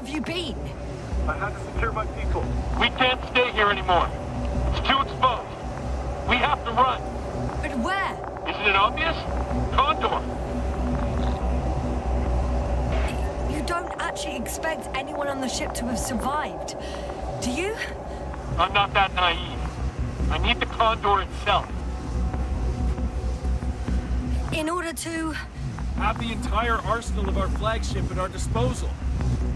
have you been? I had to secure my people. We can't stay here anymore. It's too exposed. We have to run. But where? Isn't it obvious? Condor. You don't actually expect anyone on the ship to have survived, do you? I'm not that naive. I need the Condor itself. In order to... Have the entire arsenal of our flagship at our disposal.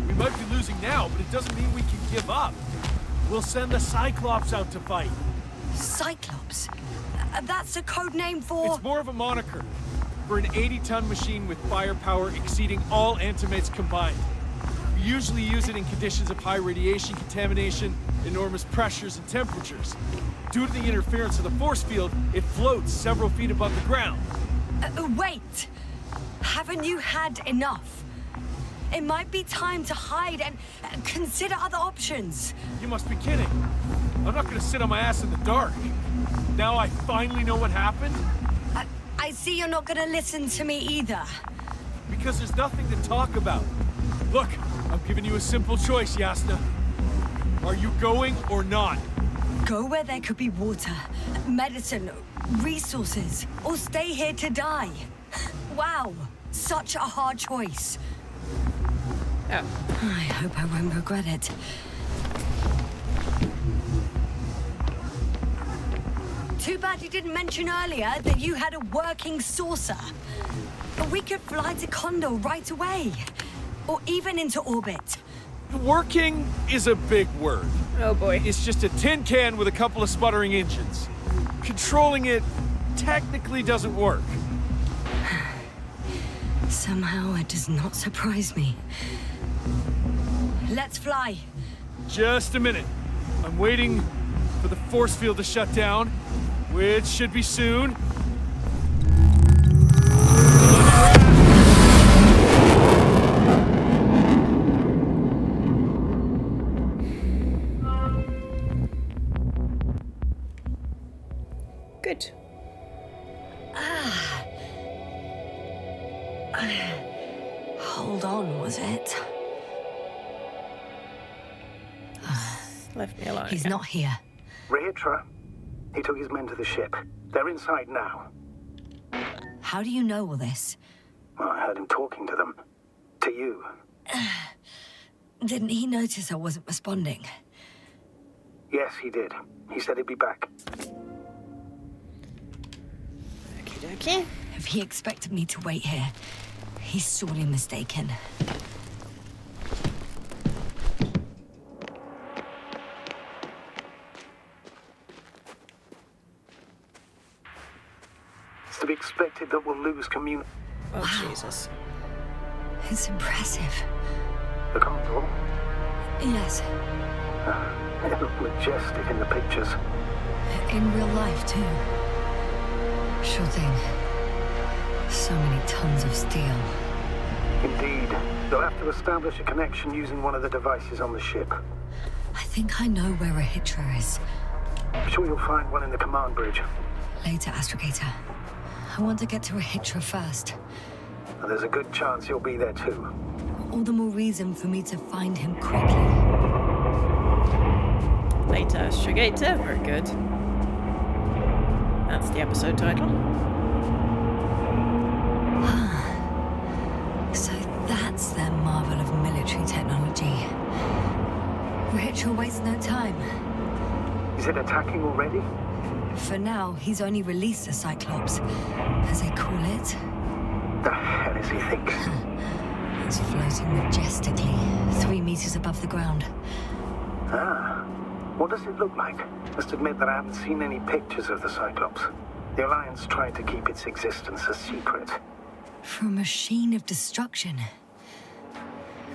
We might be losing now, but it doesn't mean we can give up. We'll send the Cyclops out to fight. Cyclops? That's a code name for... It's more of a moniker for an 80-ton machine with firepower exceeding all Antimates combined. We usually use it in conditions of high radiation contamination, enormous pressures and temperatures. Due to the interference of the force field, it floats several feet above the ground. Wait! Haven't you had enough? It might be time to hide and consider other options. You must be kidding. I'm not gonna sit on my ass in the dark. Now I finally know what happened? I see you're not gonna listen to me either. Because there's nothing to talk about. Look, I'm giving you a simple choice, Yasna. Are you going or not? Go where there could be water, medicine, resources, or stay here to die. Wow, such a hard choice. Oh. I hope I won't regret it. Too bad you didn't mention earlier that you had a working saucer. We could fly to Condor right away. Or even into orbit. Working is a big word. Oh boy. It's just a tin can with a couple of sputtering engines. Controlling it technically doesn't work. Somehow it does not surprise me. Let's fly. Just a minute. I'm waiting for the force field to shut down, which should be soon. Good. Hold on, was it? Left me alone. He's again. not here. Rehitra, he took his men to the ship. They're inside now. How do you know all this? Well, I heard him talking to them. To you. Didn't he notice I wasn't responding? Yes, he did. He said he'd be back. Okie dokie. If he expected me to wait here, he's sorely mistaken. It's to be expected that we'll lose communication. Oh, Wow. Jesus. It's impressive. The Condor? Yes, It looked majestic in the pictures. in real life too. Sure thing. So many tons of steel. Indeed. They'll have to establish a connection using one of the devices on the ship. I think I know where Rehitra is. I'm sure you'll find one in the command bridge. Later, Astrogator. I want to get to Rehitra first. And there's a good chance he'll be there too. All the more reason for me to find him quickly. Later, Astrogator. Very good. That's the episode title. So that's their marvel of military technology. Rehitra wastes no time. Is it attacking already? For now, he's only released a Cyclops, as they call it. The hell is he thinking? It's floating majestically, 3 meters above the ground. Ah. What does it look like? Must admit that I haven't seen any pictures of the Cyclops. The Alliance tried to keep its existence a secret. For a machine of destruction.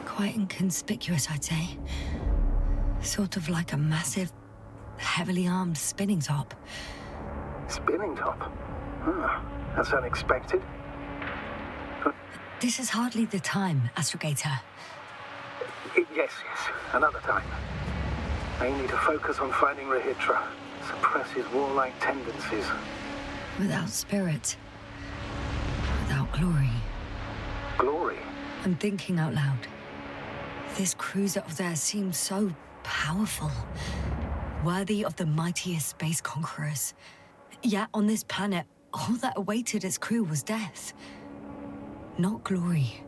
Quite inconspicuous, I'd say. Sort of like a massive, heavily armed spinning top. Spinning top? Ah, that's unexpected. This is hardly the time, Astrogator. Yes, another time. I need to focus on finding Rehitra, suppress his warlike tendencies. Without spirit. Without glory. Glory? I'm thinking out loud. This cruiser of theirs seemed so powerful, worthy of the mightiest space conquerors. Yet on this planet, all that awaited its crew was death, not glory.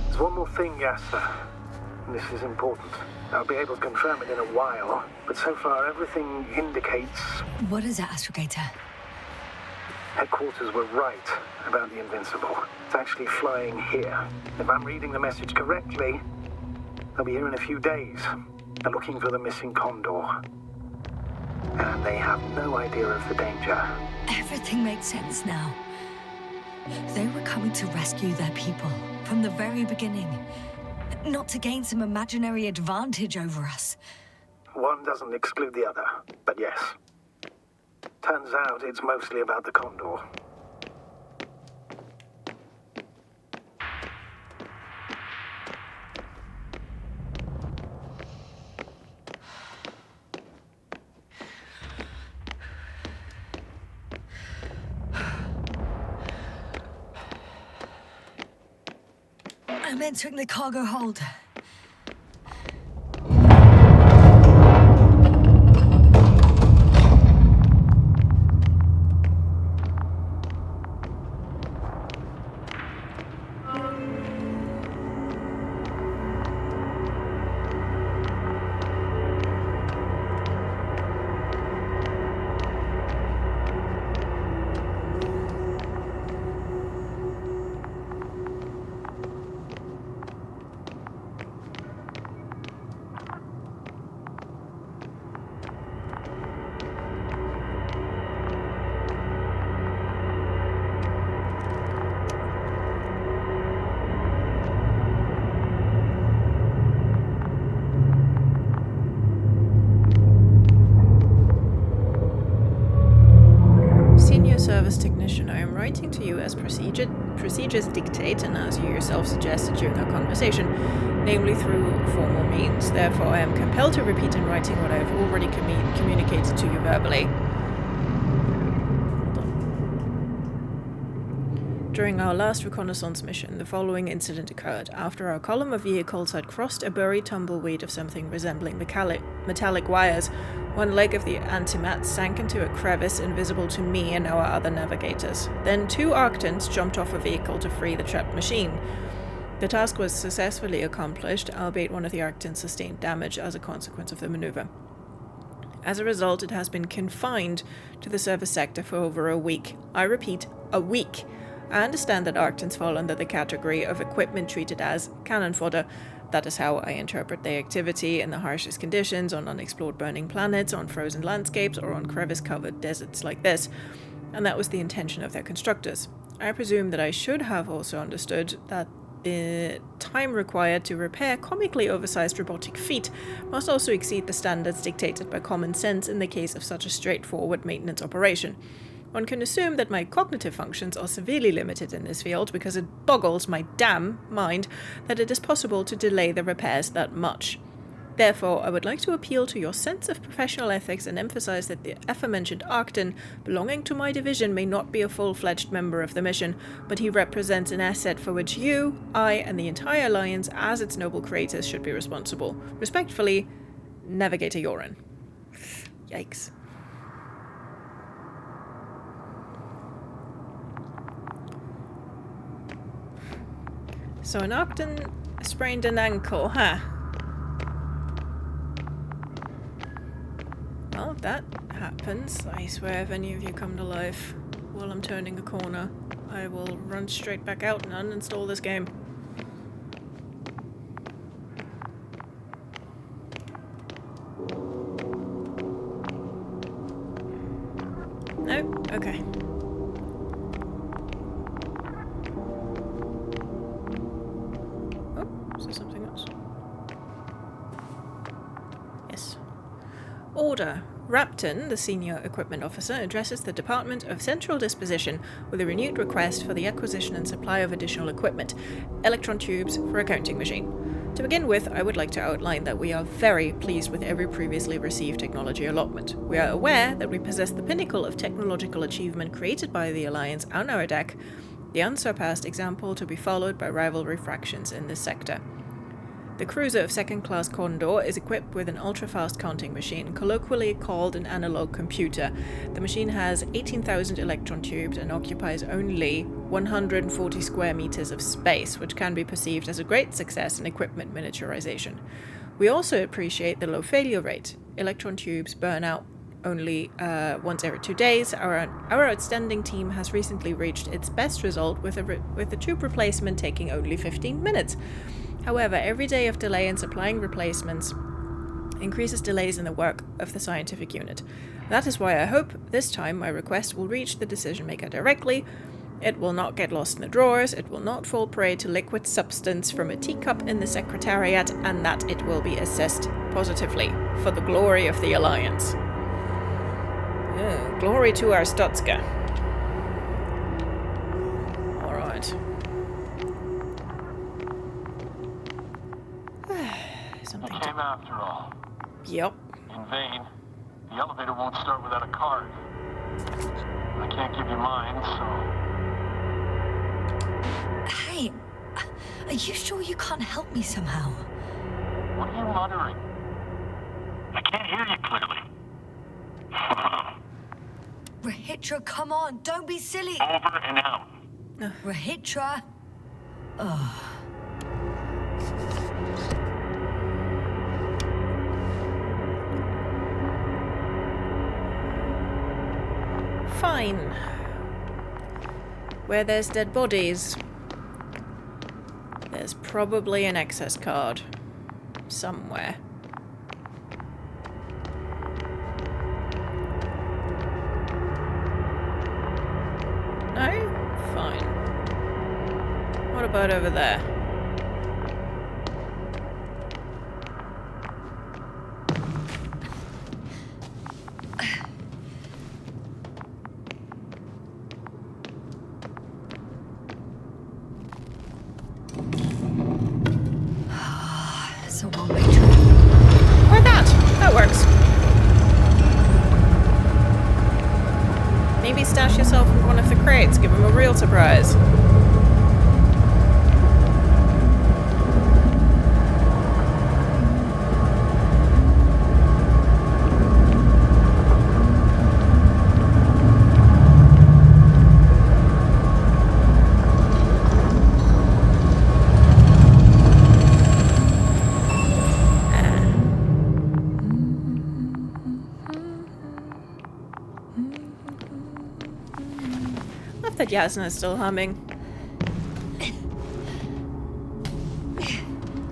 There's one more thing, Yasna. This is important. I'll be able to confirm it in a while, but so far everything indicates What is it, ASTROGATOR? headquarters were right about the Invincible. It's actually flying here. If I'm reading the message correctly, they'll be here in a few days. They're looking for the missing Condor. And they have no idea of the danger. Everything makes sense now. They were coming to rescue their people from the very beginning, not to gain some imaginary advantage over us. One doesn't exclude the other, but yes. Turns out it's mostly about the Condor. I'm entering the cargo hold. Service technician, I am writing to you as procedures dictate and as you yourself suggested during our conversation, namely through formal means. Therefore, I am compelled to repeat in writing what I have already communicated to you verbally. During our last reconnaissance mission, the following incident occurred. After our column of vehicles had crossed a buried tumbleweed of something resembling metallic wires, one leg of the antimat sank into a crevice invisible to me and our other navigators. Then 2 Arctans jumped off a vehicle to free the trapped machine. The task was successfully accomplished, albeit one of the Arctans sustained damage as a consequence of the maneuver. As a result, it has been confined to the service sector for over a week. I repeat, a week. I understand that Arctans fall under the category of equipment treated as cannon fodder. That is how I interpret their activity in the harshest conditions, on unexplored burning planets, on frozen landscapes, or on crevice-covered deserts like this. And that was the intention of their constructors. I presume that I should have also understood that the time required to repair comically oversized robotic feet must also exceed the standards dictated by common sense in the case of such a straightforward maintenance operation. One can assume that my cognitive functions are severely limited in this field because it boggles my damn mind that it is possible to delay the repairs that much. Therefore, I would like to appeal to your sense of professional ethics and emphasize that the aforementioned Arctan belonging to my division may not be a full-fledged member of the mission, but he represents an asset for which you, I, and the entire Alliance as its noble creators should be responsible. Respectfully, Navigator Yoren. Yikes. So an Arctan sprained an ankle, huh? Well, that happens. I swear if any of you come to life while I'm turning a corner, I will run straight back out and uninstall this game. No? Okay. Is there something else? Yes. Order. Rapton, the senior equipment officer, addresses the Department of Central Disposition with a renewed request for the acquisition and supply of additional equipment, electron tubes for a counting machine. To begin with, I would like to outline that we are very pleased with every previously received technology allotment. We are aware that we possess the pinnacle of technological achievement created by the Alliance on our deck, the unsurpassed example to be followed by rival refractions in this sector. The cruiser of second-class Condor is equipped with an ultra-fast counting machine, colloquially called an analog computer. The machine has 18,000 electron tubes and occupies only 140 square meters of space, which can be perceived as a great success in equipment miniaturization. We also appreciate the low failure rate. Electron tubes burn out only once every 2 days. Our outstanding team has recently reached its best result with the tube replacement taking only 15 minutes. However, every day of delay in supplying replacements increases delays in the work of the scientific unit. That is why I hope this time my request will reach the decision maker directly. It will not get lost in the drawers, it will not fall prey to liquid substance from a teacup in the Secretariat, and that it will be assessed positively for the glory of the Alliance. Glory to our Stotska. Alright. You came after all. Yup. In vain. The elevator won't start without a card. I can't give you mine, so... Hey, are you sure you can't help me somehow? What are you muttering? I can't hear you clearly. Rahitra, come on, don't be silly. Over and out. Rahitra. Ugh. Fine. Where there's dead bodies, there's probably an access card. Somewhere. No? Fine. What about over there? It's a one-way trip. Or that! That works. Maybe stash yourself in one of the crates, give him a real surprise. That Yasna is still humming.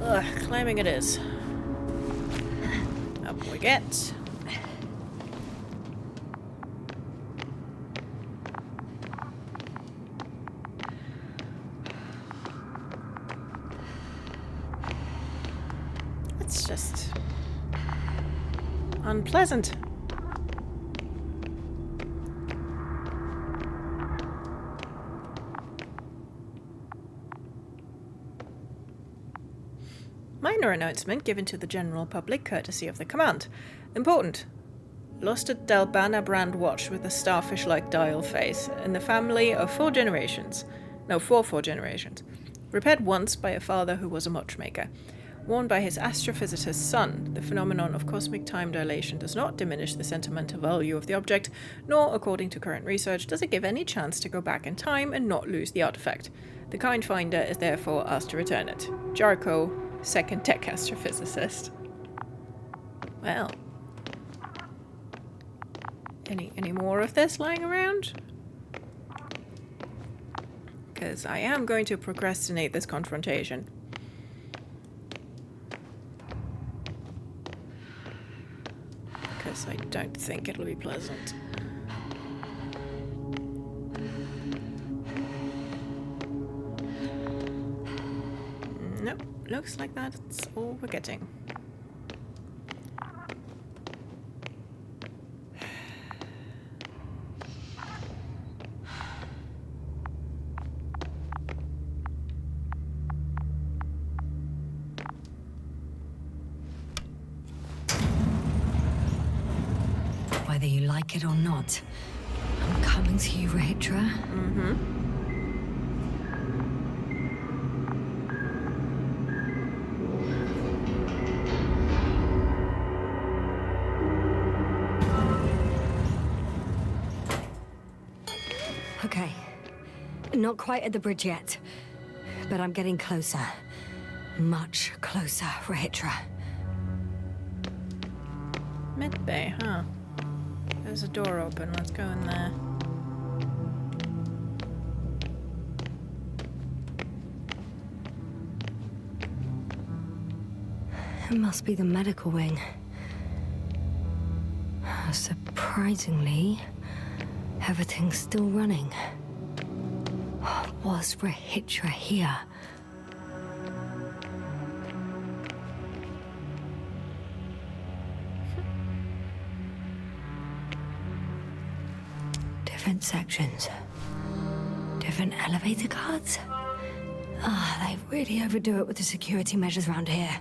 Ugh, climbing it is. Up we get. It's just unpleasant. Minor announcement given to the general public courtesy of the command. Important. Lost a Dalbana brand watch with a starfish-like dial face in the family of 4 generations. No, 4 generations. Repaired once by a father who was a watchmaker. Worn by his astrophysicist son, the phenomenon of cosmic time dilation does not diminish the sentimental value of the object, nor, according to current research, does it give any chance to go back in time and not lose the artifact. The kind finder is therefore asked to return it. Jarko, second tech astrophysicist. Well. Any more of this lying around? Because I am going to procrastinate this confrontation. Because I don't think it'll be pleasant. Nope, looks like that's all we're getting. whether you like it or not. I'm coming to you, Rahitra. Okay. Not quite at the bridge yet, but I'm getting closer. Much closer, Rahitra. Medbay, huh? There's a door open. Let's go in there. It must be the medical wing. Surprisingly, everything's still running. Was Rahitra here? Different sections. Different elevator cards. They really overdo it with the security measures around here.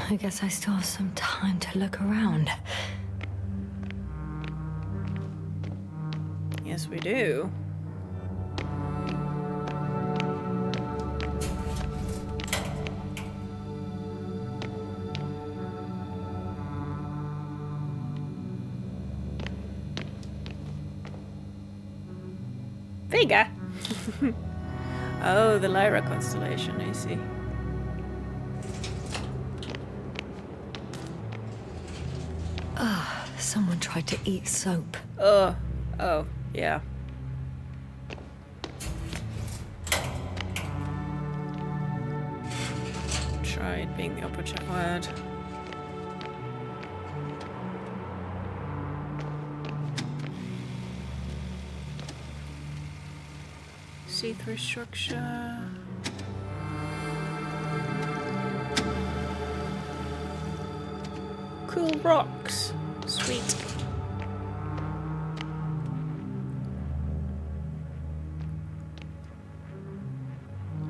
I guess I still have some time to look around. Yes, we do. Vega. Oh, the Lyra constellation, I see. Someone tried to eat soap. Oh, yeah. Tried being the opera child. See-through structure. Cool rocks. Sweet.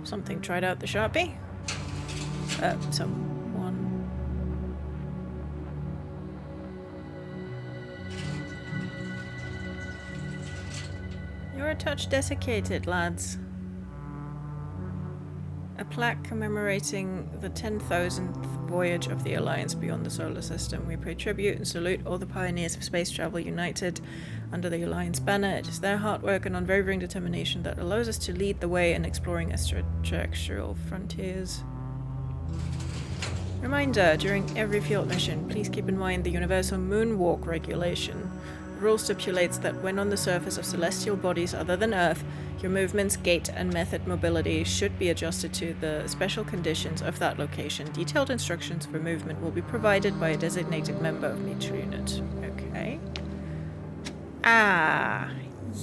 Something tried out the Sharpie? Someone. You're a touch desiccated, lads. A plaque commemorating the 10,000th voyage of the Alliance beyond the solar system. We pay tribute and salute all the pioneers of space travel united under the Alliance banner. It is their hard work and unwavering determination that allows us to lead the way in exploring extraterrestrial frontiers. Reminder, during every field mission, please keep in mind the universal moonwalk regulation. The rule stipulates that when on the surface of celestial bodies other than Earth, your movements, gait, and method mobility should be adjusted to the special conditions of that location. Detailed instructions for movement will be provided by a designated member of each unit. Okay.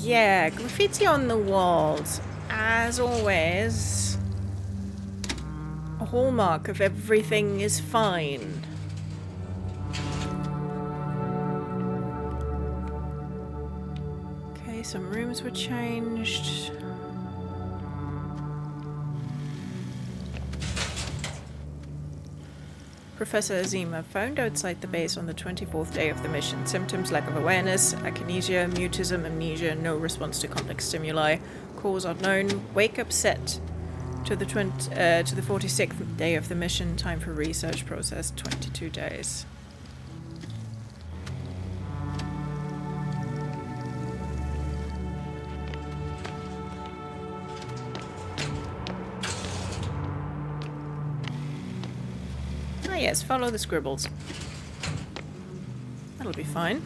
Yeah, graffiti on the walls. As always, a hallmark of everything is fine. Okay, some rooms were changed. Professor Azima found outside the base on the 24th day of the mission. Symptoms: lack of awareness, akinesia, mutism, amnesia, no response to complex stimuli. Cause unknown. Wake up set to the 46th day of the mission. Time for research process 22 days. Yes, follow the scribbles. That'll be fine.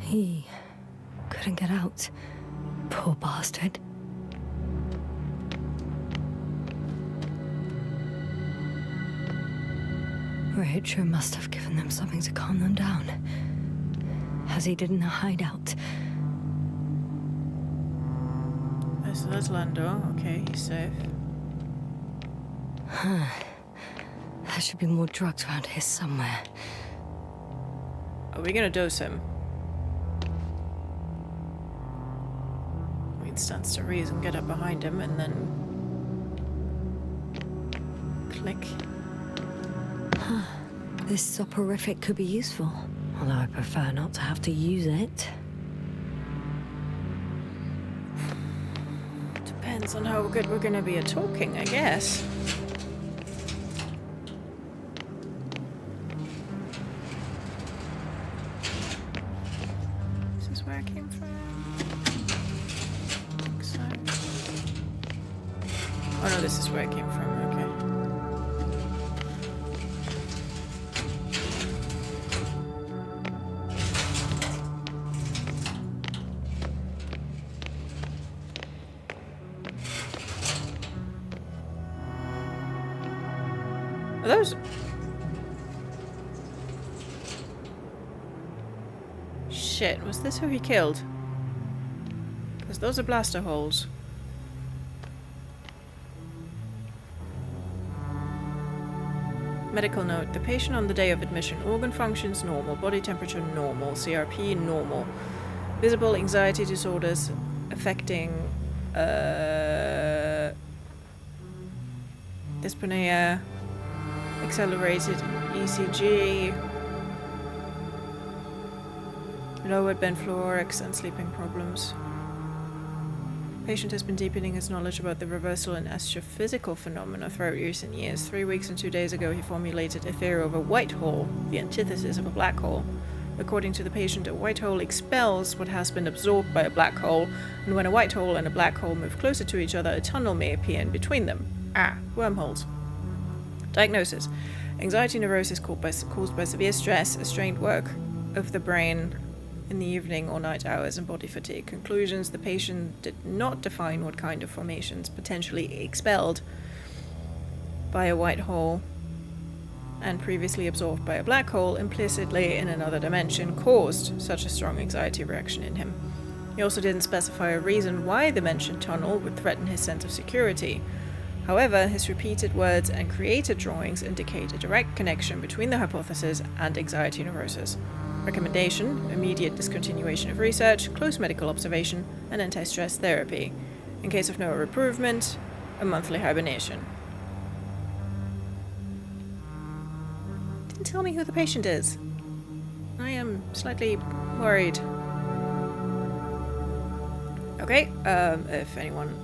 He couldn't get out. Poor bastard. Rahitra must have given them something to calm them down, as he did in the hideout. Oh, so that's Lando. Okay, he's safe. There should be more drugs around here somewhere. Are we gonna dose him? stands to reason. Get up behind him and then click. This soporific could be useful, although I prefer not to have to use it. Depends on how good we're gonna be at talking, I guess. This is where I came from. I think so. Oh no, this is where I came from, okay. Are those... Shit, was this who he killed? Because those are blaster holes. Medical note. The patient on the day of admission. Organ functions normal. Body temperature normal. CRP normal. Visible anxiety disorders affecting dyspnea. Accelerated ECG. Lowered benfluorics and sleeping problems. Patient has been deepening his knowledge about the reversal in astrophysical phenomena throughout recent years. 3 weeks and 2 days ago, he formulated a theory of a white hole, the antithesis of a black hole. According to the patient, a white hole expels what has been absorbed by a black hole, and when a white hole and a black hole move closer to each other, a tunnel may appear in between them. Wormholes. Diagnosis. Anxiety neurosis caused by severe stress, a strained work of the brain in the evening or night hours, and body fatigue. Conclusions. The patient did not define what kind of formations potentially expelled by a white hole and previously absorbed by a black hole implicitly in another dimension caused such a strong anxiety reaction in him. He also didn't specify a reason why the mentioned tunnel would threaten his sense of security. However, his repeated words and created drawings indicate a direct connection between the hypothesis and anxiety neurosis. Recommendation: immediate discontinuation of research, close medical observation, and anti-stress therapy. In case of no improvement, a monthly hibernation. Didn't tell me who the patient is. I am slightly worried. Okay, if anyone...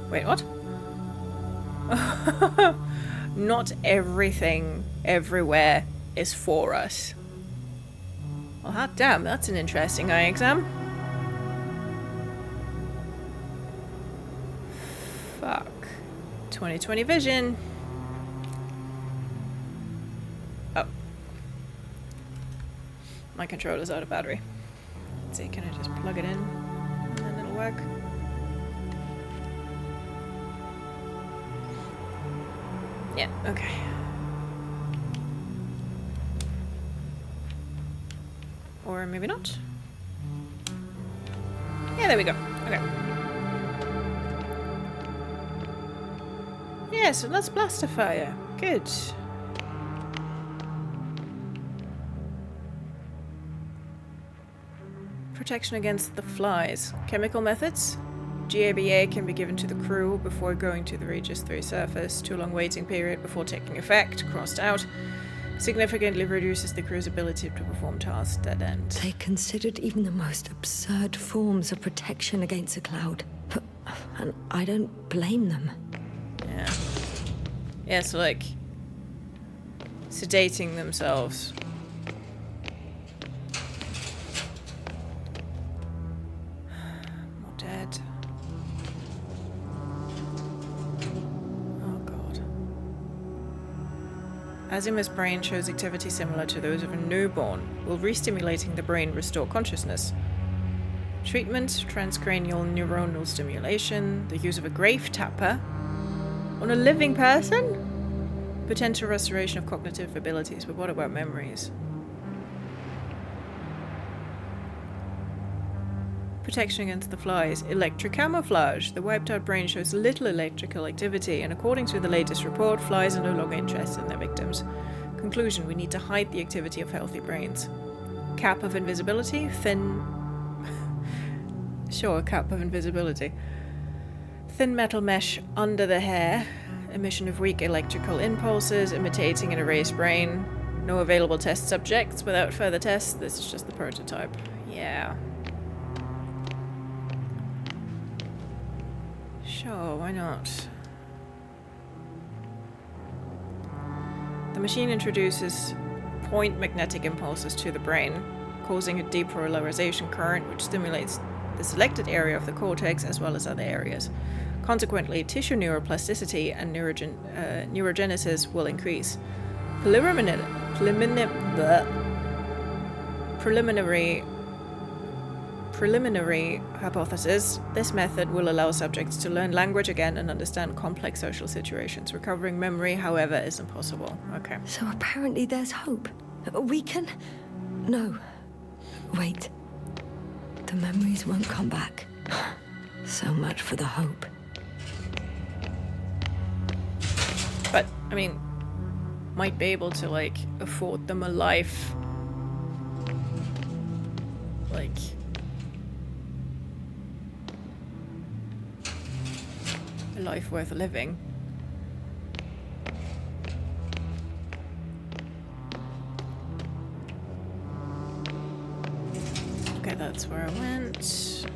Wait, what? Not everything, everywhere, is for us. Well, hot damn, that's an interesting eye exam. Fuck. 20/20 vision. Oh. My controller's out of battery. Let's see, can I just plug it in? And then it'll work. Yeah, okay. Or maybe not. Yeah, there we go. Okay. Yeah, so that's blaster fire. Good. Protection against the flies. Chemical methods. GABA can be given to the crew before going to the Regis 3 surface. Too long waiting period before taking effect. Crossed out. Significantly reduces the crew's ability to perform tasks. Dead end. They considered even the most absurd forms of protection against a cloud. And I don't blame them. Yeah. Yeah, so like... sedating themselves. More dead. Asimov's brain shows activity similar to those of a newborn. Will re-stimulating the brain restore consciousness? Treatment, transcranial neuronal stimulation, the use of a grave tapper on a living person? Potential restoration of cognitive abilities, but what about memories? Protection against the flies. Electrocamouflage. The wiped out brain shows little electrical activity, and according to the latest report, flies are no longer interested in their victims. Conclusion: we need to hide the activity of healthy brains. Cap of invisibility. Thin Sure, cap of invisibility. Thin metal mesh under the hair. Emission of weak electrical impulses, imitating an erased brain. No available test subjects. Without further tests, this is just the prototype. Yeah. Sure, why not? The machine introduces point magnetic impulses to the brain, causing a depolarization current which stimulates the selected area of the cortex as well as other areas. Consequently, tissue neuroplasticity and neurogenesis will increase. Preliminary hypothesis: this method will allow subjects to learn language again and understand complex social situations. Recovering memory, however, is impossible. Okay. So apparently there's hope. We can... No. Wait. The memories won't come back. So much for the hope. But, I mean, might be able to, like, afford them a life. Like... a life worth living. Okay, that's where I went.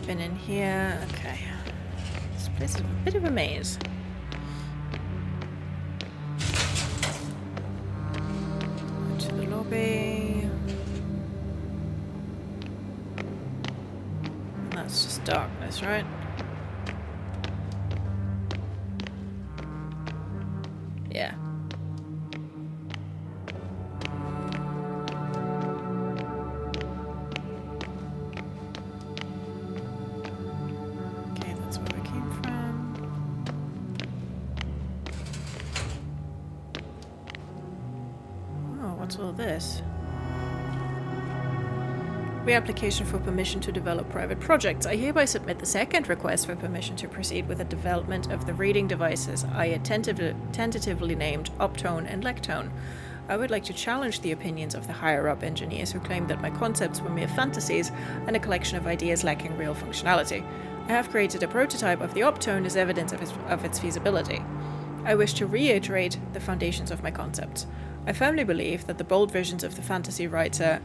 Been in here. Okay. This place is a bit of a maze. To the lobby. And that's just darkness, right? Yeah. Okay, that's where we came from. Oh, what's all this? Reapplication for permission to develop private projects. I hereby submit the second request for permission to proceed with the development of the reading devices I had tentatively named Optone and Lectone. I would like to challenge the opinions of the higher-up engineers who claimed that my concepts were mere fantasies and a collection of ideas lacking real functionality. I have created a prototype of the Optone as evidence of its feasibility. I wish to reiterate the foundations of my concepts. I firmly believe that the bold visions of the fantasy writer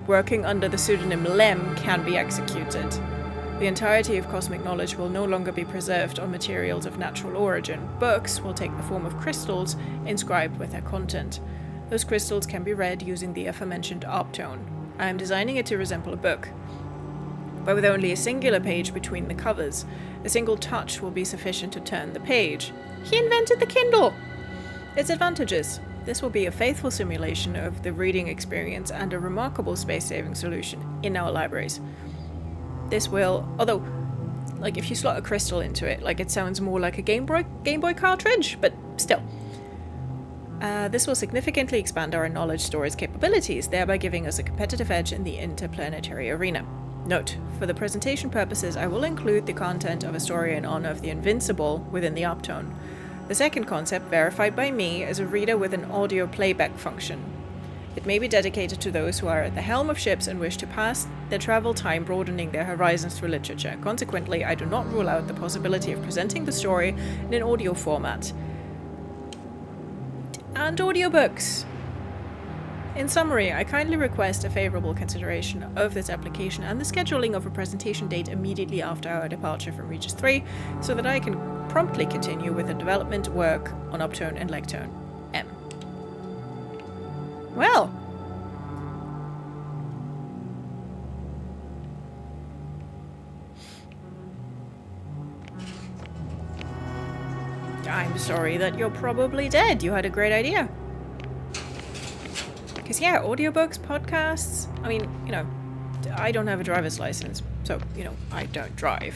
working under the pseudonym Lem can be executed. The entirety of cosmic knowledge will no longer be preserved on materials of natural origin. Books will take the form of crystals inscribed with their content. Those crystals can be read using the aforementioned Optone. I am designing it to resemble a book, but with only a singular page between the covers. A single touch will be sufficient to turn the page. He invented the Kindle! Its advantages: this will be a faithful simulation of the reading experience and a remarkable space-saving solution in our libraries. This will, although, like, if you slot a crystal into it, like, it sounds more like a Game Boy cartridge, but still. This will significantly expand our knowledge storage capabilities, thereby giving us a competitive edge in the interplanetary arena. Note: for the presentation purposes, I will include the content of a story in honor of the Invincible within the Optone. The second concept, verified by me, is a reader with an audio playback function. It may be dedicated to those who are at the helm of ships and wish to pass their travel time broadening their horizons through literature. Consequently, I do not rule out the possibility of presenting the story in an audio format. And audiobooks! In summary, I kindly request a favourable consideration of this application and the scheduling of a presentation date immediately after our departure from Regis 3, so that I can promptly continue with the development work on Optone and Lectone. M. Well. I'm sorry that you're probably dead. You had a great idea. Because, yeah, audiobooks, podcasts, I mean, you know, I don't have a driver's license, so, you know, I don't drive.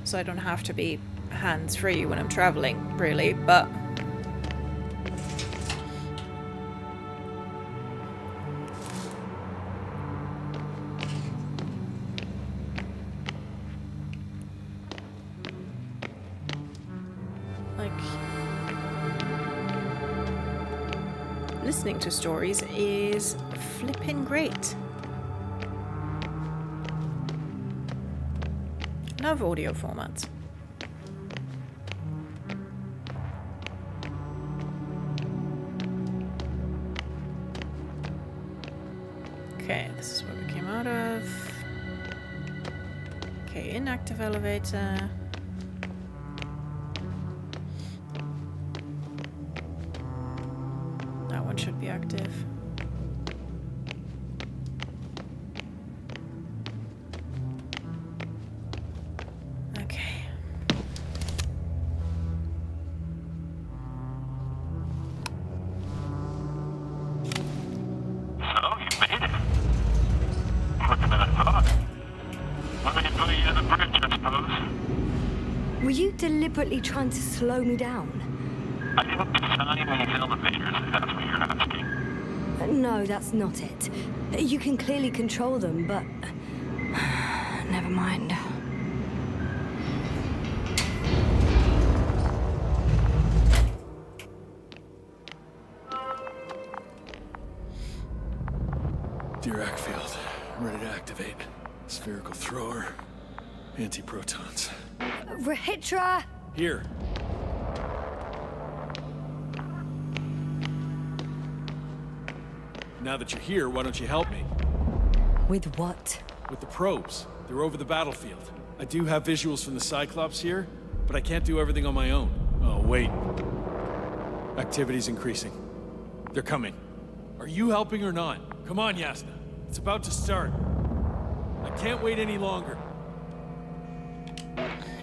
So I don't have to be hands-free when I'm traveling, really, but... like... listening to stories is flipping great. Love audio formats. Okay, this is where we came out of. Okay, inactive elevator. That one should be active. Okay. So, you made it. Quicker than I thought. Let me put you in the bridge, I suppose. Were you deliberately trying to slow me down? I didn't design these elevators, if that's what you're asking. No, that's not it. You can clearly control them, but... Never mind. Dirac field. Ready to activate. Spherical thrower. Anti-protons. Rahitra! Here. Now that you're here, why don't you help me? With what? With the probes. They're over the battlefield. I do have visuals from the Cyclops here, but I can't do everything on my own. Oh, wait. Activity's increasing. They're coming. Are you helping or not? Come on, Yasna. It's about to start. I can't wait any longer.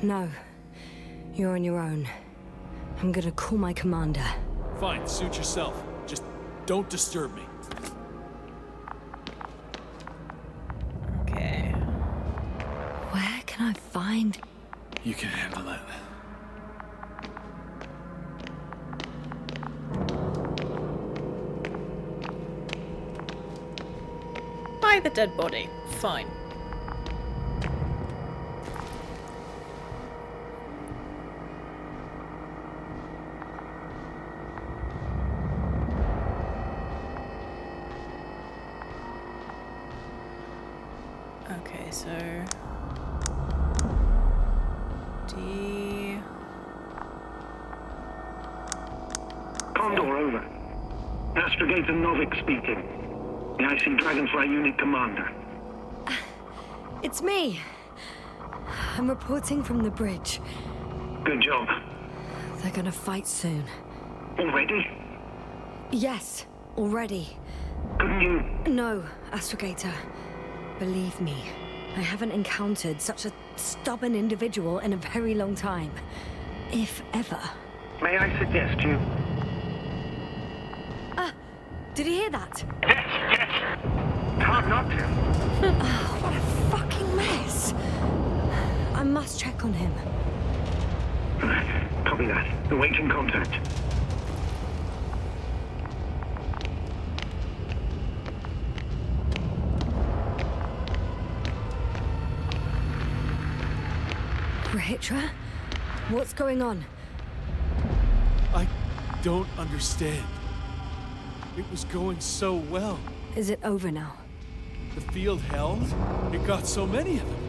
No. You're on your own. I'm gonna call my commander. Fine, suit yourself. Just don't disturb me. Okay. Where can I find... You can handle it. By the dead body. Fine. Okay, so... D... Condor, over. ASTROGATOR Novik speaking. The IC Dragonfly Unit Commander. It's me. I'm reporting from the bridge. Good job. They're gonna fight soon. Already? Yes, already. Couldn't you... No, Astrogator. Believe me, I haven't encountered such a stubborn individual in a very long time. If ever. May I suggest you... Did you hear that? Yes, yes. It's hard not to. Oh, what a fucking mess. I must check on him. Copy that. Awaiting contact. Rahitra? What's going on? I don't understand. It was going so well. Is it over now? The field held? It got so many of them.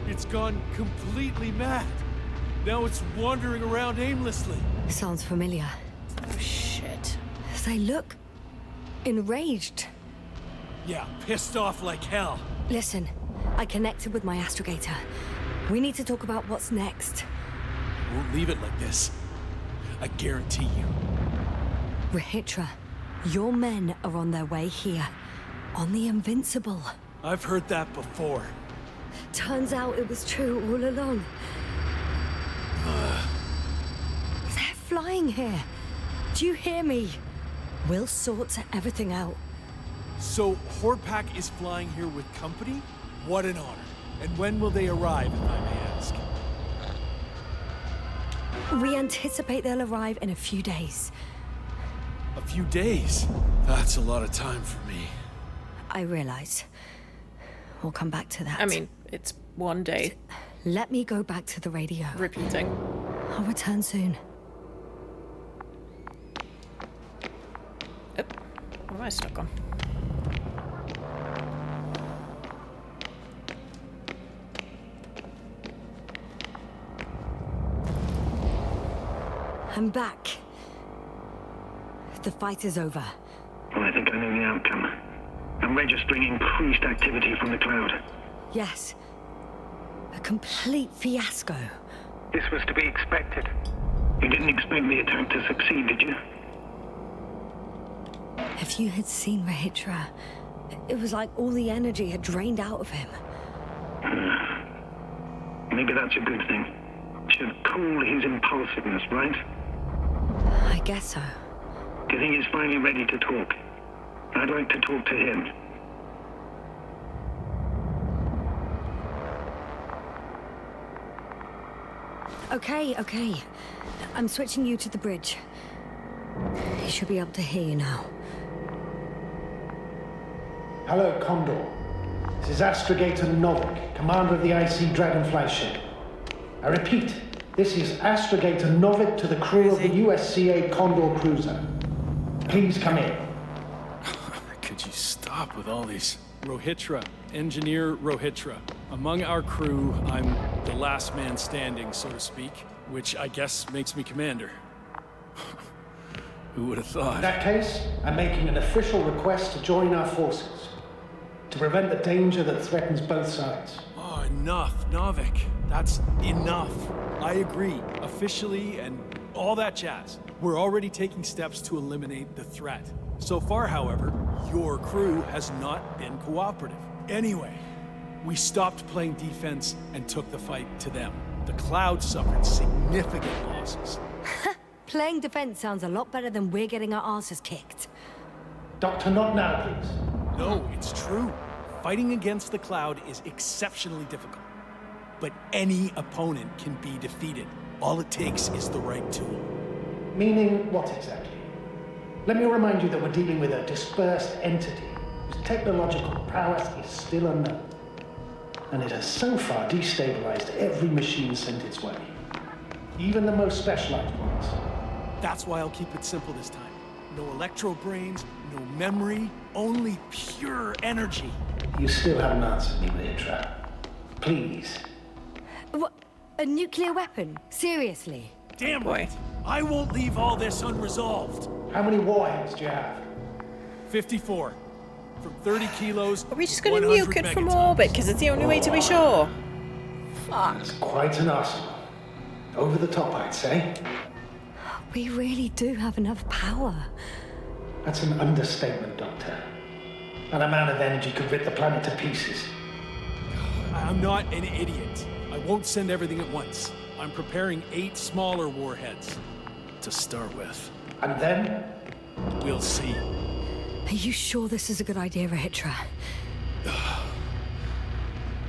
It's gone completely mad. Now it's wandering around aimlessly. Sounds familiar. Oh, shit. They look... enraged. Yeah, pissed off like hell. Listen, I connected with my astrogator. We need to talk about what's next. Won't leave it like this. I guarantee you. Rahitra, your men are on their way here. On the Invincible. I've heard that before. Turns out it was true all along. They're flying here. Do you hear me? We'll sort everything out. So, Horde-Pack is flying here with company? What an honor. And when will they arrive, if I may ask? We anticipate they'll arrive in a few days. A few days? That's a lot of time for me. I realize. We'll come back to that. I mean, it's one day. Let me go back to the radio. Repeating. I'll return soon. What am I stuck on? I'm back. The fight is over. Well, I think I know the outcome. I'm registering increased activity from the cloud. Yes. A complete fiasco. This was to be expected. You didn't expect the attack to succeed, did you? If you had seen Rahitra, it was like all the energy had drained out of him. Maybe that's a good thing. Should cool his impulsiveness, right? I guess so. Do you think he's finally ready to talk? I'd like to talk to him. Okay. I'm switching you to the bridge. He should be able to hear you now. Hello, Condor. This is ASTROGATOR Novik, commander of the IC Dragonfly ship. I repeat, this is ASTROGATOR Novik to the crew of the USCA Condor cruiser. Please come in. Could you stop with all these? Rohitra, Engineer Rohitra. Among our crew, I'm the last man standing, so to speak, which I guess makes me commander. Who would have thought? In that case, I'm making an official request to join our forces, to prevent the danger that threatens both sides. Oh, enough, Novik. That's enough. I agree, officially and all that jazz. We're already taking steps to eliminate the threat. So far, however, your crew has not been cooperative. Anyway, we stopped playing defense and took the fight to them. The Cloud suffered significant losses. Playing defense sounds a lot better than we're getting our asses kicked. Doctor, not now, please. No, it's true. Fighting against the Cloud is exceptionally difficult. But any opponent can be defeated. All it takes is the right tool. Meaning what exactly? Let me remind you that we're dealing with a dispersed entity whose technological prowess is still unknown. And it has so far destabilized every machine sent its way. Even the most specialized ones. That's why I'll keep it simple this time. No electro brains, no memory, only pure energy. You still haven't answered me, Rahitra. Please. What? A nuclear weapon? Seriously? Damn right. I won't leave all this unresolved. How many warheads do you have? 54. From 30 kilos. Are we just gonna nuke it from orbit? Because it's the only way to be sure. Fuck. That's quite an arsenal. Over the top, I'd say. We really do have enough power. That's an understatement, Doctor. An amount of energy could rip the planet to pieces. I'm not an idiot. I won't send everything at once. I'm preparing 8 smaller warheads to start with. And then? We'll see. Are you sure this is a good idea, Rahitra?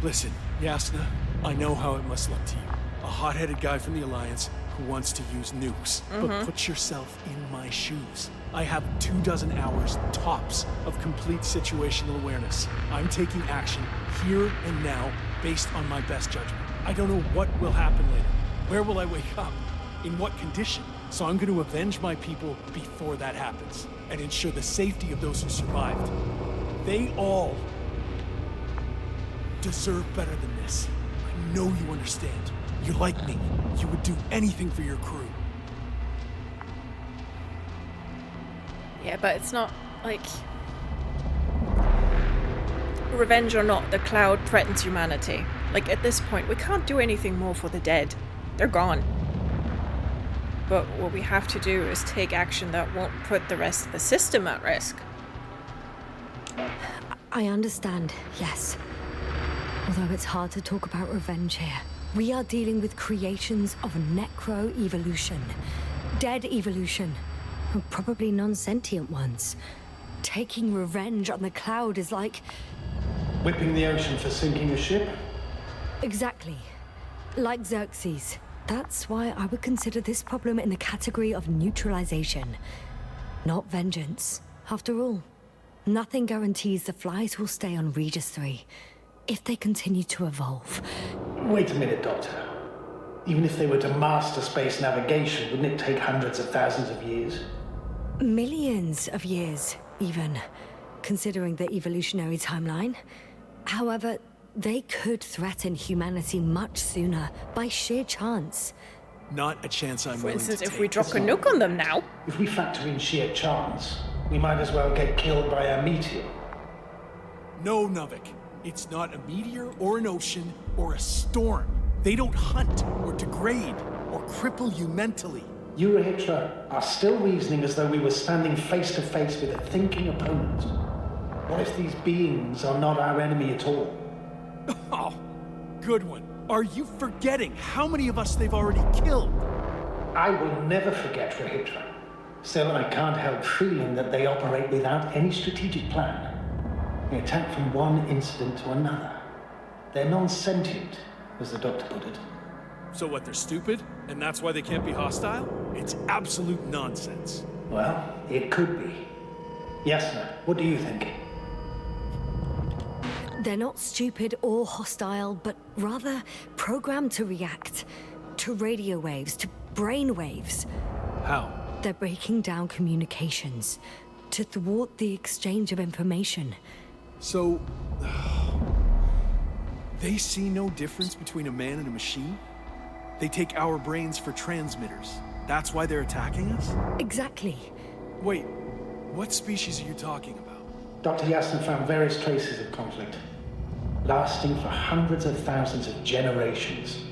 Listen, Yasna, I know how it must look to you. A hot-headed guy from the Alliance who wants to use nukes. But put yourself in my shoes. I have 24 hours tops of complete situational awareness. I'm taking action here and now based on my best judgment. I don't know what will happen later. Where will I wake up? In what condition? So I'm going to avenge my people before that happens and ensure the safety of those who survived. They all deserve better than this. I know you understand. You're like me. You would do anything for your crew. Yeah, but it's not like... Revenge or not, the Cloud threatens humanity. Like, at this point, we can't do anything more for the dead. They're gone. But what we have to do is take action that won't put the rest of the system at risk. I understand, yes. Although it's hard to talk about revenge here. We are dealing with creations of necro-evolution. Dead evolution. And probably non-sentient ones. Taking revenge on the Cloud is like... Whipping the ocean for sinking a ship? Exactly. Like Xerxes. That's why I would consider this problem in the category of neutralization. Not vengeance. After all, nothing guarantees the flies will stay on Regis 3 if they continue to evolve. Wait a minute, Doctor. Even if they were to master space navigation, wouldn't it take hundreds of thousands of years? Millions of years, even, considering the evolutionary timeline. However, they could threaten humanity much sooner by sheer chance. Not a chance I'm For willing instance, to if take. we drop a nuke on them now. If we factor in sheer chance, we might as well get killed by a meteor. No, Novik. It's not a meteor or an ocean or a storm. They don't hunt or degrade or cripple you mentally. You, Hitra, are still reasoning as though we were standing face to face with a thinking opponent. What if these beings are not our enemy at all? Oh, good one. Are you forgetting how many of us they've already killed? I will never forget Rahitra. Still, I can't help feeling that they operate without any strategic plan. They attack from one incident to another. They're non-sentient, as the doctor put it. So what, they're stupid? And that's why they can't be hostile? It's absolute nonsense. Well, it could be. Yasna, what do you think? They're not stupid or hostile, but rather programmed to react. To radio waves, to brain waves. How? They're breaking down communications. To thwart the exchange of information. So... they see no difference between a man and a machine? They take our brains for transmitters. That's why they're attacking us? Exactly. Wait, what species are you talking about? Dr. Yasna found various traces of conflict, lasting for hundreds of thousands of generations.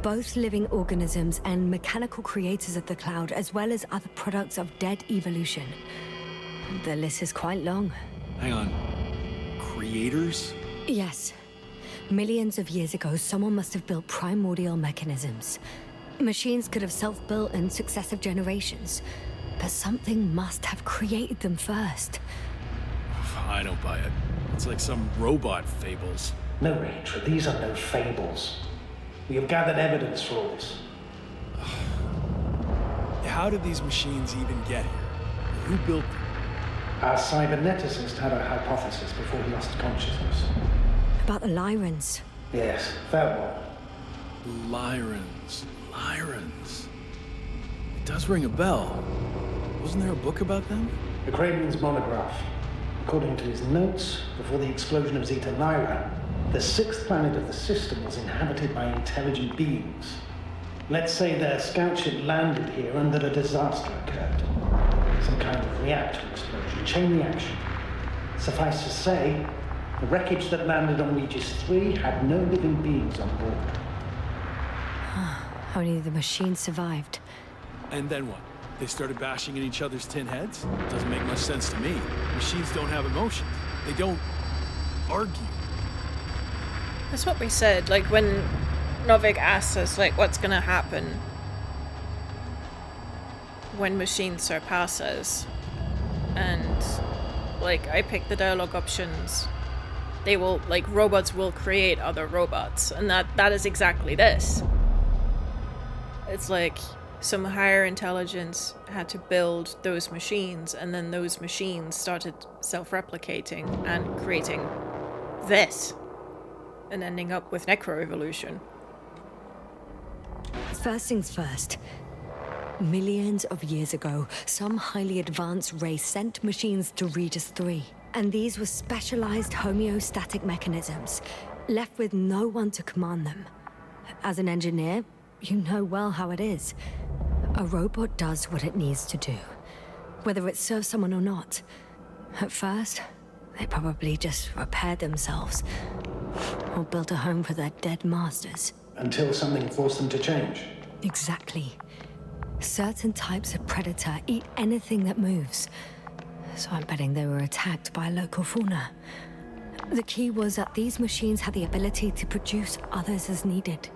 Both living organisms and mechanical creators of the cloud, as well as other products of dead evolution. The list is quite long. Hang on. Creators? Yes. Millions of years ago, someone must have built primordial mechanisms. Machines could have self-built in successive generations, but something must have created them first. I don't buy it. It's like some robot fables. No, Rachel, these are no fables. We have gathered evidence for all this. How did these machines even get here? Who built them? Our cyberneticist had a hypothesis before he lost consciousness. About the Lyrans. Yes, that one. Lyrans. It does ring a bell. Wasn't there a book about them? The Kraven's monograph. According to his notes, before the explosion of Zeta Lyra, the sixth planet of the system was inhabited by intelligent beings. Let's say their scout ship landed here and that a disaster occurred. Some kind of reactor explosion, chain reaction. Suffice to say, the wreckage that landed on Regis 3 had no living beings on board. Only the machine survived. And then what? They started bashing in each other's tin heads? Doesn't make much sense to me. Machines don't have emotions. They don't argue. That's what we said, like when Novik asked us, like, what's gonna happen when machines surpass us. And, like, I picked the dialogue options. They will, like, robots will create other robots. And that is exactly this. It's like some higher intelligence had to build those machines, and then those machines started self-replicating and creating this. And ending up with necroevolution. First things first. Millions of years ago, some highly advanced race sent machines to Regis 3. And these were specialized homeostatic mechanisms, left with no one to command them. As an engineer, you know well how it is. A robot does what it needs to do, whether it serves someone or not. At first, they probably just repaired themselves, or built a home for their dead masters. Until something forced them to change. Exactly. Certain types of predator eat anything that moves. So I'm betting they were attacked by a local fauna. The key was that these machines had the ability to produce others as needed.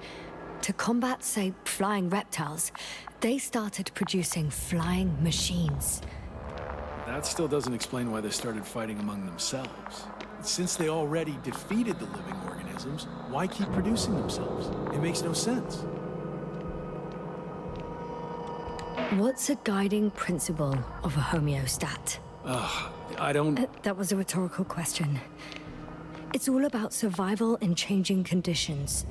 To combat, say, flying reptiles, they started producing flying machines. That still doesn't explain why they started fighting among themselves. Since they already defeated the living organisms, why keep producing themselves? It makes no sense. What's a guiding principle of a homeostat? I don't... That was a rhetorical question. It's all about survival in changing conditions,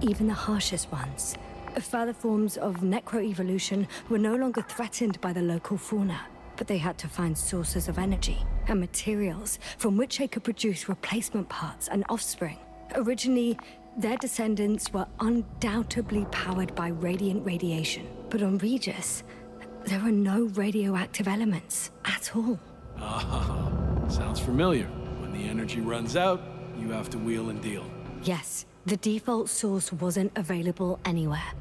even the harshest ones. Further forms of necroevolution were no longer threatened by the local fauna, but they had to find sources of energy and materials from which they could produce replacement parts and offspring. Originally, their descendants were undoubtedly powered by radiant radiation. But on Regis, there are no radioactive elements at all. Ah, sounds familiar. When the energy runs out, you have to wheel and deal. Yes, the default source wasn't available anywhere.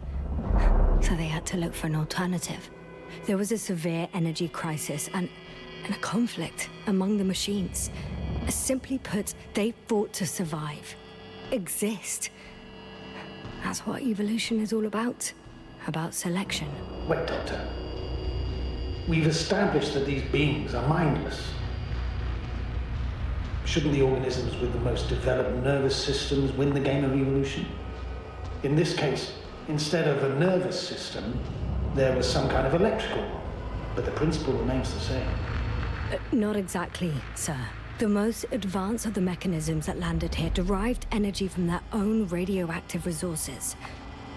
So they had to look for an alternative. There was a severe energy crisis and a conflict among the machines. Simply put, they fought to survive. Exist. That's what evolution is all about. About selection. Wait, Doctor. We've established that these beings are mindless. Shouldn't the organisms with the most developed nervous systems win the game of evolution? In this case, instead of a nervous system, there was some kind of electrical one. But the principle remains the same. Not exactly, sir. The most advanced of the mechanisms that landed here derived energy from their own radioactive resources.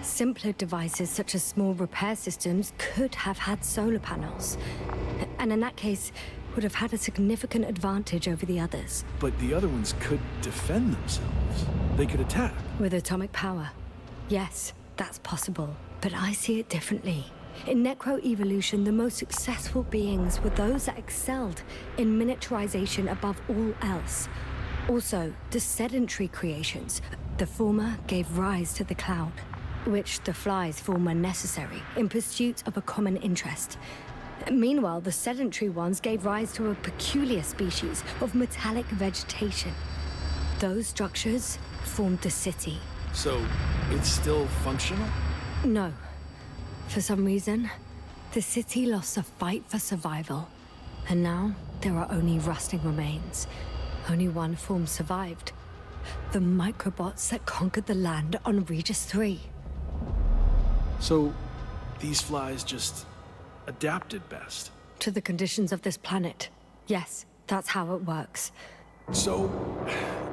Simpler devices such as small repair systems could have had solar panels. And in that case, would have had a significant advantage over the others. But the other ones could defend themselves. They could attack. With atomic power. Yes, that's possible. But I see it differently. In necroevolution, the most successful beings were those that excelled in miniaturization above all else. Also, the sedentary creations. The former gave rise to the cloud, which the flies form when necessary, in pursuit of a common interest. Meanwhile, the sedentary ones gave rise to a peculiar species of metallic vegetation. Those structures formed the city. So, it's still functional? No. For some reason, the city lost the fight for survival. And now, there are only rusting remains. Only one form survived. The microbots that conquered the land on Regis 3. So, these flies just adapted best. To the conditions of this planet. Yes, that's how it works. So,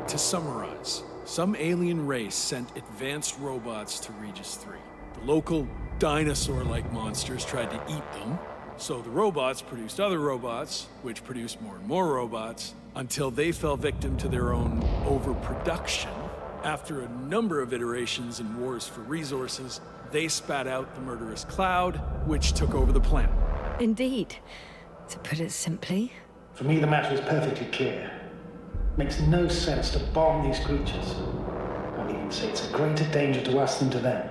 to summarize, some alien race sent advanced robots to Regis 3. The local dinosaur-like monsters tried to eat them, so the robots produced other robots, which produced more and more robots, until they fell victim to their own overproduction. After a number of iterations and wars for resources, they spat out the murderous cloud, which took over the planet. Indeed. To put it simply. For me, the matter is perfectly clear. Makes no sense to bomb these creatures. I'd even say it's a greater danger to us than to them.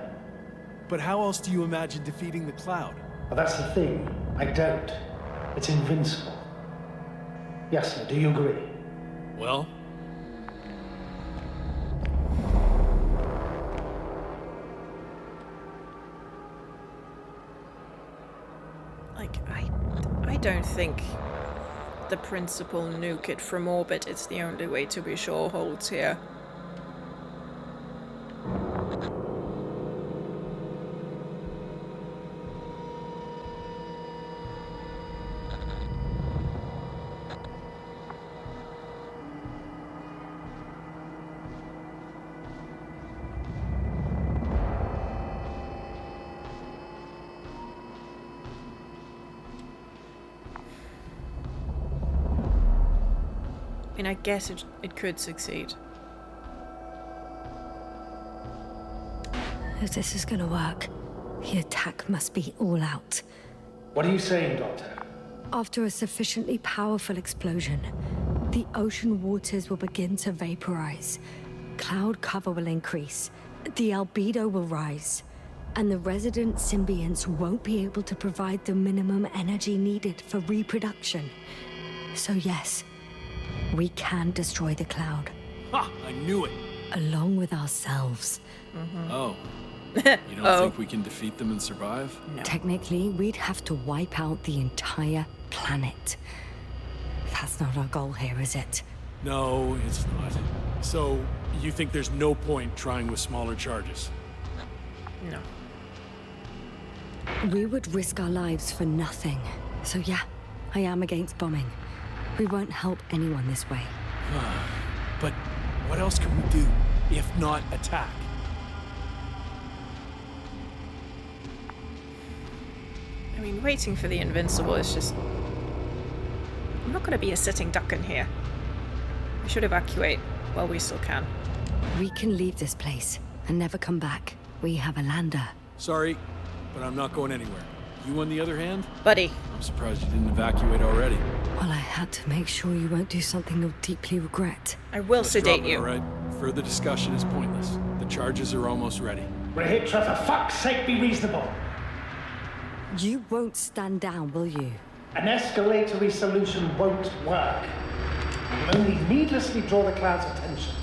But how else do you imagine defeating the cloud? Well, that's the thing. I don't. It's invincible. Yasna, do you agree? Well, I don't think the principal nuke it from orbit is the only way to be sure holds here. I mean, I guess it could succeed. If this is gonna work, the attack must be all out. What are you saying, Doctor? After a sufficiently powerful explosion, the ocean waters will begin to vaporize. Cloud cover will increase. The albedo will rise. And the resident symbionts won't be able to provide the minimum energy needed for reproduction. So yes, we can destroy the cloud. ha! I knew it! Along with ourselves. Oh. You don't think we can defeat them and survive? No. Technically, we'd have to wipe out the entire planet. That's not our goal here, is it? No, it's not. So, you think there's no point trying with smaller charges? No. We would risk our lives for nothing. So yeah, I am against bombing. We won't help anyone this way. But what else can we do, if not attack? I mean, waiting for the Invincible is just... I'm not going to be a sitting duck in here. We should evacuate while we still can. We can leave this place and never come back. We have a lander. Sorry, but I'm not going anywhere. You, on the other hand? Buddy. I'm surprised you didn't evacuate already. Well, I had to make sure you won't do something you'll deeply regret. I will Let's sedate drop it, you. all right? Further discussion is pointless. The charges are almost ready. Rahitra, for fuck's sake, be reasonable. You won't stand down, will you? An escalatory solution won't work. It will only needlessly draw the cloud's attention.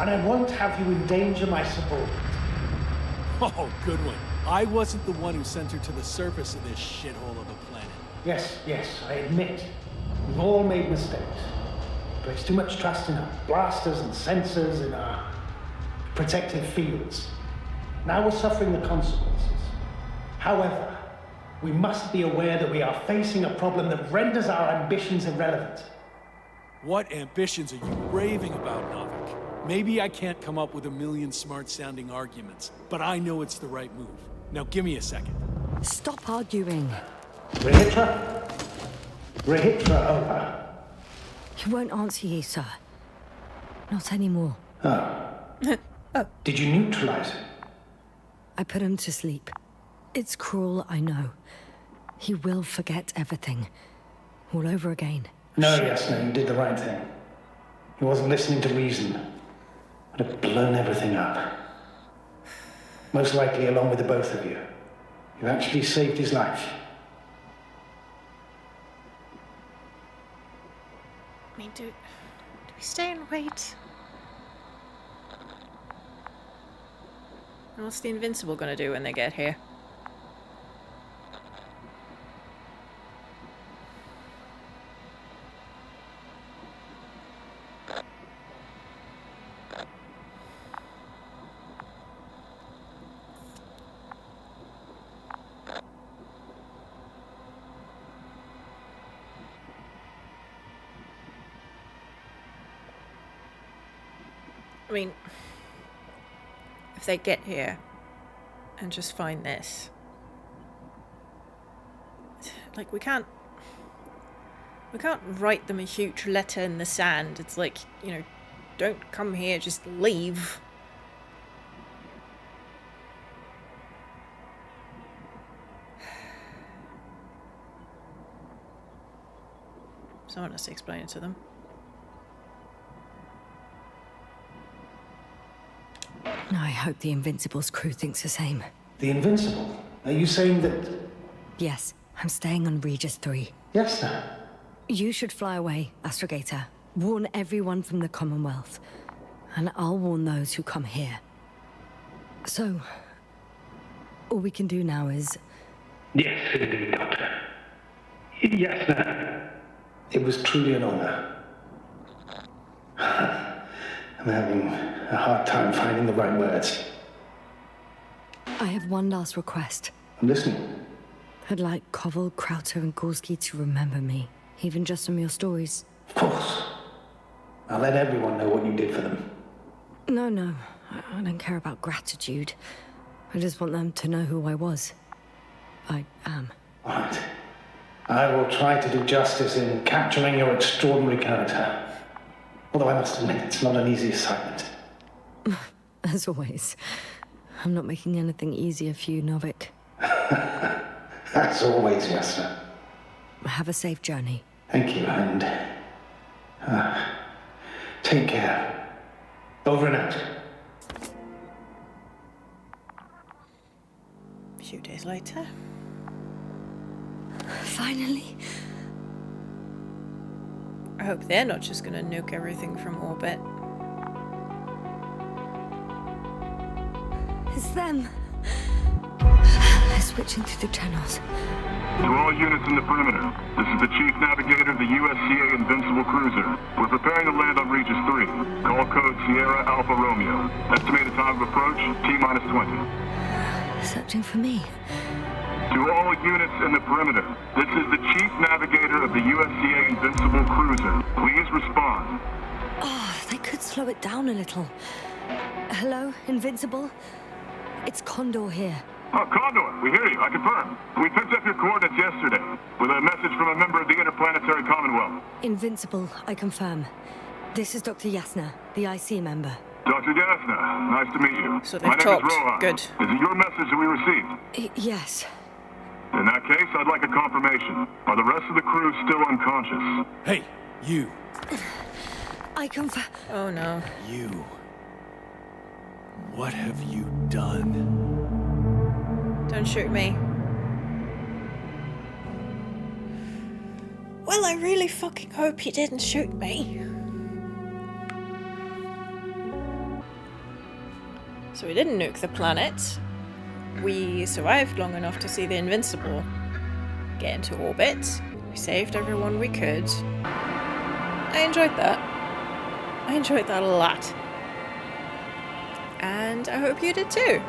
And I won't have you endanger my subordinate. Oh, good one. I wasn't the one who sent her to the surface of this shithole of a planet. Yes, I admit. We've all made mistakes. Place too much trust in our blasters and sensors, in our protective fields. Now we're suffering the consequences. However, we must be aware that we are facing a problem that renders our ambitions irrelevant. What ambitions are you raving about, Novik? Maybe I can't come up with a million smart-sounding arguments, but I know it's the right move. Now give me a second. Stop arguing. Rahitra? Rahitra, over. He won't answer you, sir. Not anymore. Did you neutralize him? I put him to sleep. It's cruel, I know. He will forget everything. All over again. No, Yasna, you did the right thing. He wasn't listening to reason. Would have blown everything up. Most likely along with the both of you. You actually saved his life. I mean, do we stay and wait? What's the Invincible gonna do when they get here? I mean, if they get here and just find this, like, we can't write them a huge letter in the sand. It's like, you know, don't come here, just leave. Someone has to explain it to them. I hope the Invincible's crew thinks the same. The Invincible? Are you saying that... Yes, I'm staying on Regis 3. Yasna? You should fly away, Astrogator. Warn everyone from the Commonwealth. And I'll warn those who come here. So, all we can do now is... Yes, indeed, Doctor. Yasna. It was truly an honor. I'm having a hard time finding the right words. I have one last request. I'm listening. I'd like Koval, Krauter, and Gorski to remember me, even just from your stories. Of course. I'll let everyone know what you did for them. No, I don't care about gratitude. I just want them to know who I was. I am. All right. I will try to do justice in capturing your extraordinary character. Although I must admit, it's not an easy assignment. As always. I'm not making anything easier for you, Novik. As always, Yasna. Have a safe journey. Thank you, and... take care. Over and out. A few days later. Finally. I hope they're not just gonna nuke everything from orbit. It's them. They're switching through the channels. To all units in the perimeter, this is the Chief Navigator of the USCA Invincible Cruiser. We're preparing to land on Regis 3. Call code Sierra Alpha Romeo. Estimated time of approach, T-minus 20. Searching for me. To all units in the perimeter, this is the Chief Navigator of the USCA Invincible Cruiser. Please respond. Oh, they could slow it down a little. Hello, Invincible? It's Condor here. Oh, Condor, we hear you. I confirm. We picked up your coordinates yesterday with a message from a member of the Interplanetary Commonwealth. Invincible, I confirm. This is Dr. Yasna, the IC member. Dr. Yasna, nice to meet you. So My they've name is talked. Rohan. Good. Is it your message that we received? Yes. In that case, I'd like a confirmation. Are the rest of the crew still unconscious? Hey, you. I confirm. Oh no. You. What have you done? Don't shoot me. Well, I really fucking hope you didn't shoot me. So we didn't nuke the planet. We survived long enough to see the Invincible get into orbit. We saved everyone we could. I enjoyed that. I enjoyed that a lot. And I hope you did too.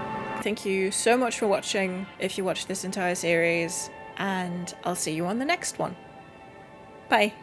Thank you so much for watching, if you watched this entire series, and I'll see you on the next one. Bye.